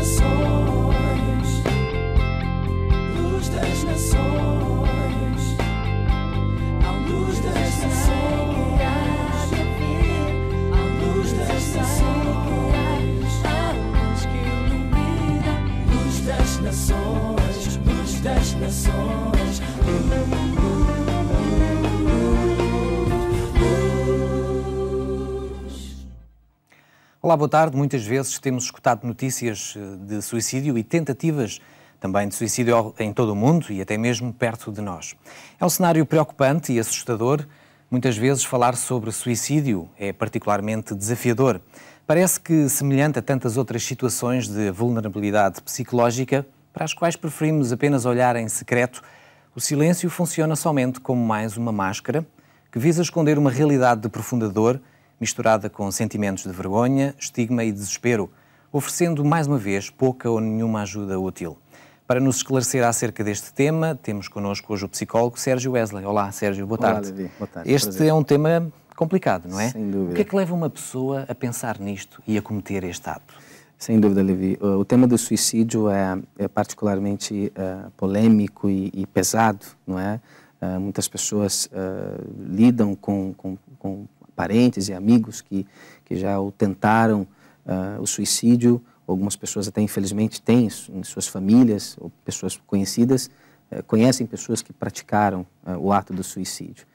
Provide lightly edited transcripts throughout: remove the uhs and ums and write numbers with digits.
nações, luz das nações, a luz das nações, a luz das nações, a luz que ilumina, luz das nações, luz das nações. Olá, boa tarde. Muitas vezes temos escutado notícias de suicídio e tentativas também de suicídio em todo o mundo e até mesmo perto de nós. É um cenário preocupante e assustador. Muitas vezes falar sobre suicídio é particularmente desafiador. Parece que, semelhante a tantas outras situações de vulnerabilidade psicológica, para as quais preferimos apenas olhar em secreto, o silêncio funciona somente como mais uma máscara que visa esconder uma realidade de profunda dor, misturada com sentimentos de vergonha, estigma e desespero, oferecendo mais uma vez pouca ou nenhuma ajuda útil. Para nos esclarecer acerca deste tema, temos connosco hoje o psicólogo Sérgio Wesley. Olá, Sérgio, boa tarde. Olá, Levi. Boa tarde. Este prazer. é um tema complicado, não é? Sem dúvida. O que é que leva uma pessoa a pensar nisto e a cometer este ato? Sem dúvida, Levi. O tema do suicídio é particularmente polêmico e pesado, não é? Muitas pessoas lidam com parentes e amigos que já o tentaram o suicídio. Algumas pessoas até, infelizmente, têm em suas famílias ou pessoas conhecidas, conhecem pessoas que praticaram o ato do suicídio.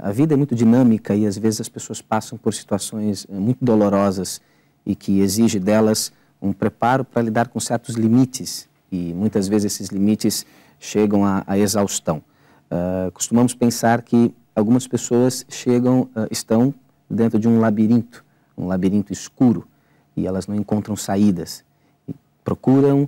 A vida é muito dinâmica e, às vezes, as pessoas passam por situações muito dolorosas e que exige delas um preparo para lidar com certos limites. E, muitas vezes, esses limites chegam à exaustão. Costumamos pensar que algumas pessoas estão dentro de um labirinto escuro, e elas não encontram saídas. E procuram,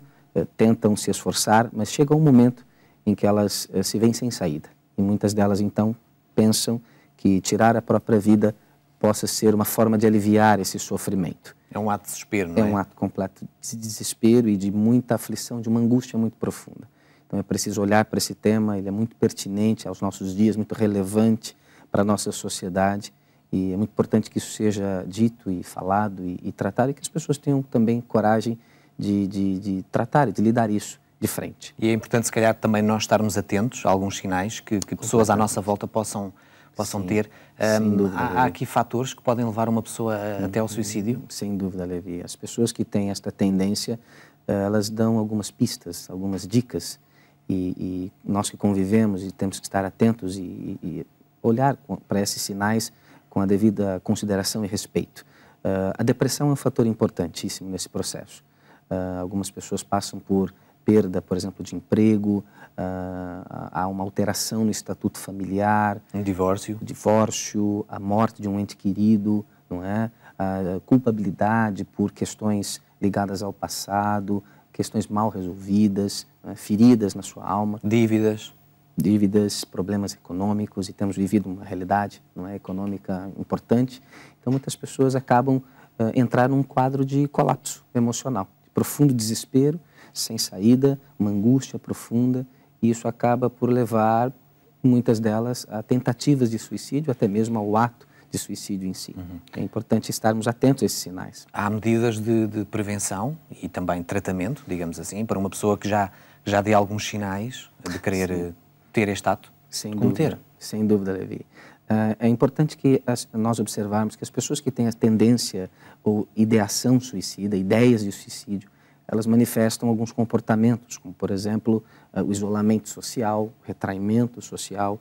tentam se esforçar, mas chega um momento em que elas se veem sem saída. E muitas delas, então, pensam que tirar a própria vida possa ser uma forma de aliviar esse sofrimento. É um ato de desespero, não é? É um ato completo de desespero e de muita aflição, de uma angústia muito profunda. Então é preciso olhar para esse tema, ele é muito pertinente aos nossos dias, muito relevante para a nossa sociedade, e é muito importante que isso seja dito e falado e tratado, e que as pessoas tenham também coragem de tratar e de lidar isso de frente. E é importante, se calhar, também nós estarmos atentos a alguns sinais que pessoas à nossa volta possam ter. Sem dúvida, há aqui fatores que podem levar uma pessoa até ao suicídio? Sem dúvida, Levi. As pessoas que têm esta tendência, elas dão algumas pistas, algumas dicas, e nós que convivemos e temos que estar atentos e olhar para esses sinais com a devida consideração e respeito. A depressão é um fator importantíssimo nesse processo. Algumas pessoas passam por perda, por exemplo, de emprego, há uma alteração no estatuto familiar. Um divórcio. A morte de um ente querido, não é? A culpabilidade por questões ligadas ao passado, questões mal resolvidas, né? Feridas na sua alma. Dívidas, problemas econômicos, e temos vivido uma realidade, não é, econômica importante. Então, muitas pessoas acabam entrando num quadro de colapso emocional, de profundo desespero, sem saída, uma angústia profunda, e isso acaba por levar muitas delas a tentativas de suicídio, até mesmo ao ato de suicídio em si. É importante estarmos atentos a esses sinais. Há medidas de prevenção e também tratamento, digamos assim, para uma pessoa que já dê alguns sinais de querer ter este ato? Sem dúvida, Levi. É importante que nós observarmos que as pessoas que têm a tendência ou ideação suicida, ideias de suicídio, elas manifestam alguns comportamentos, como, por exemplo, o isolamento social, o retraimento social,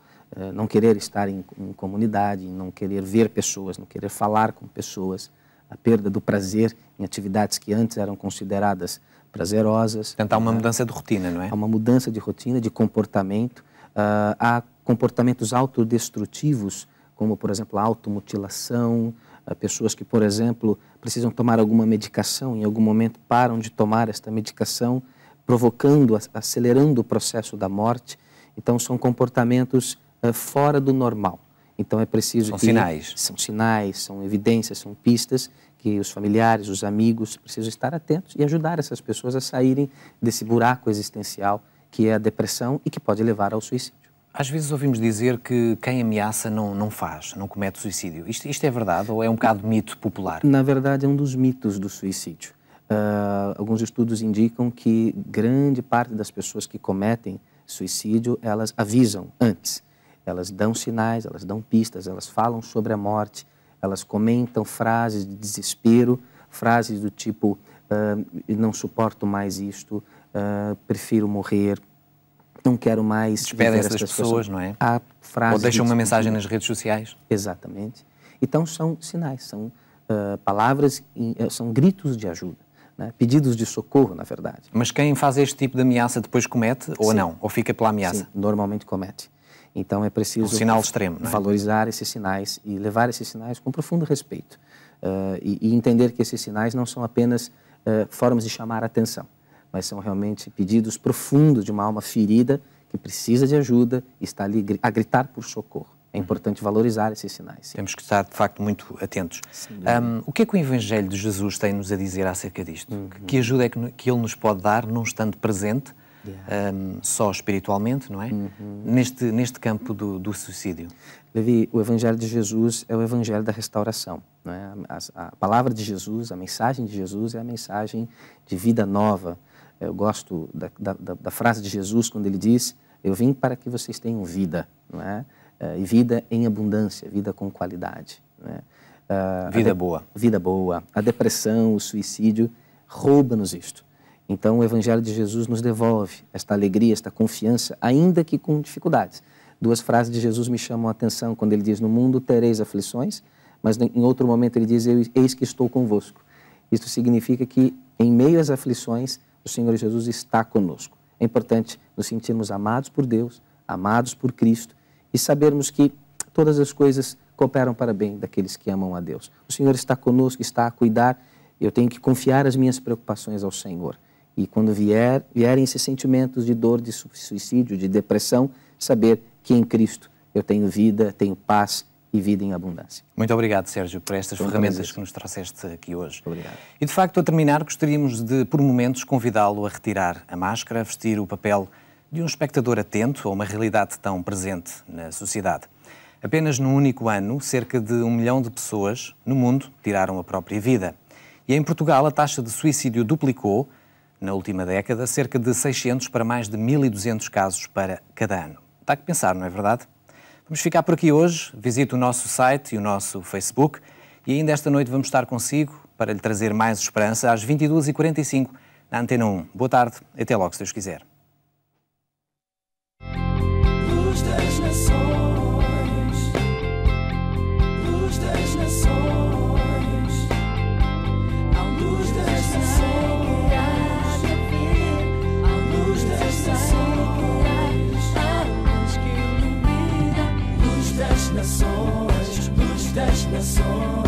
não querer estar em comunidade, não querer ver pessoas, não querer falar com pessoas, a perda do prazer em atividades que antes eram consideradas prazerosas. Portanto, há uma mudança de rotina, não é? Há uma mudança de rotina, de comportamento. Há comportamentos autodestrutivos, como, por exemplo, a automutilação. Pessoas que, por exemplo, precisam tomar alguma medicação, em algum momento param de tomar esta medicação, provocando, acelerando o processo da morte. Então, são comportamentos fora do normal. Então, é preciso São sinais. São sinais, são evidências, são pistas que os familiares, os amigos precisam estar atentos e ajudar essas pessoas a saírem desse buraco existencial que é a depressão e que pode levar ao suicídio. Às vezes ouvimos dizer que quem ameaça não comete suicídio. Isto é verdade ou é um bocado mito popular? Na verdade, é um dos mitos do suicídio. alguns estudos indicam que grande parte das pessoas que cometem suicídio, elas avisam antes. Elas dão sinais, elas dão pistas, elas falam sobre a morte, elas comentam frases de desespero, frases do tipo, não suporto mais isto, prefiro morrer, não quero mais... Despedem-se das pessoas, não é? Há frases... Ou deixam uma mensagem nas redes sociais. Exatamente. Então, são sinais, são palavras, são gritos de ajuda, né? Pedidos de socorro, na verdade. Mas quem faz este tipo de ameaça depois comete ou não? Ou fica pela ameaça? Sim, normalmente comete. Então, é preciso... Um sinal extremo, não é? Valorizar esses sinais e levar esses sinais com profundo respeito. E entender que esses sinais não são apenas formas de chamar a atenção, mas são realmente pedidos profundos de uma alma ferida que precisa de ajuda e está ali a gritar por socorro. É importante valorizar esses sinais. Sim. Temos que estar, de facto, muito atentos. O que é que o Evangelho de Jesus tem-nos a dizer acerca disto? Que ajuda é que Ele nos pode dar, não estando presente, só espiritualmente, não é? Neste campo do suicídio? Levi, o Evangelho de Jesus é o Evangelho da restauração. Não é? A palavra de Jesus, a mensagem de Jesus é a mensagem de vida nova. Eu gosto da frase de Jesus quando ele diz: eu vim para que vocês tenham vida, não é? E vida em abundância, vida com qualidade. Não é? Vida boa. Vida boa. A depressão, o suicídio, rouba-nos isto. Então, o Evangelho de Jesus nos devolve esta alegria, esta confiança, ainda que com dificuldades. Duas frases de Jesus me chamam a atenção quando ele diz: no mundo tereis aflições, mas em outro momento ele diz: eis que estou convosco. Isso significa que, em meio às aflições, o Senhor Jesus está conosco. É importante nos sentirmos amados por Deus, amados por Cristo, e sabermos que todas as coisas cooperam para bem daqueles que amam a Deus. O Senhor está conosco, está a cuidar. Eu tenho que confiar as minhas preocupações ao Senhor. E quando vierem esses sentimentos de dor, de suicídio, de depressão, saber que em Cristo eu tenho vida, tenho paz e vida em abundância. Muito obrigado, Sérgio, por estas ferramentas que nos trouxeste aqui hoje. Obrigado. E, de facto, a terminar, gostaríamos de, por momentos, convidá-lo a retirar a máscara, a vestir o papel de um espectador atento a uma realidade tão presente na sociedade. Apenas num único ano, cerca de 1 milhão de pessoas no mundo tiraram a própria vida. E em Portugal, a taxa de suicídio duplicou, na última década, cerca de 600 para mais de 1.200 casos para cada ano. Dá que pensar, não é verdade? Vamos ficar por aqui hoje. Visite o nosso site e o nosso Facebook. E ainda esta noite vamos estar consigo para lhe trazer mais esperança às 22h45 na Antena 1. Boa tarde. Até logo, se Deus quiser. Luz das nações, luz das nações, a luz das nações, a luz das nações, a luz que ilumina, luz das nações, luz das nações.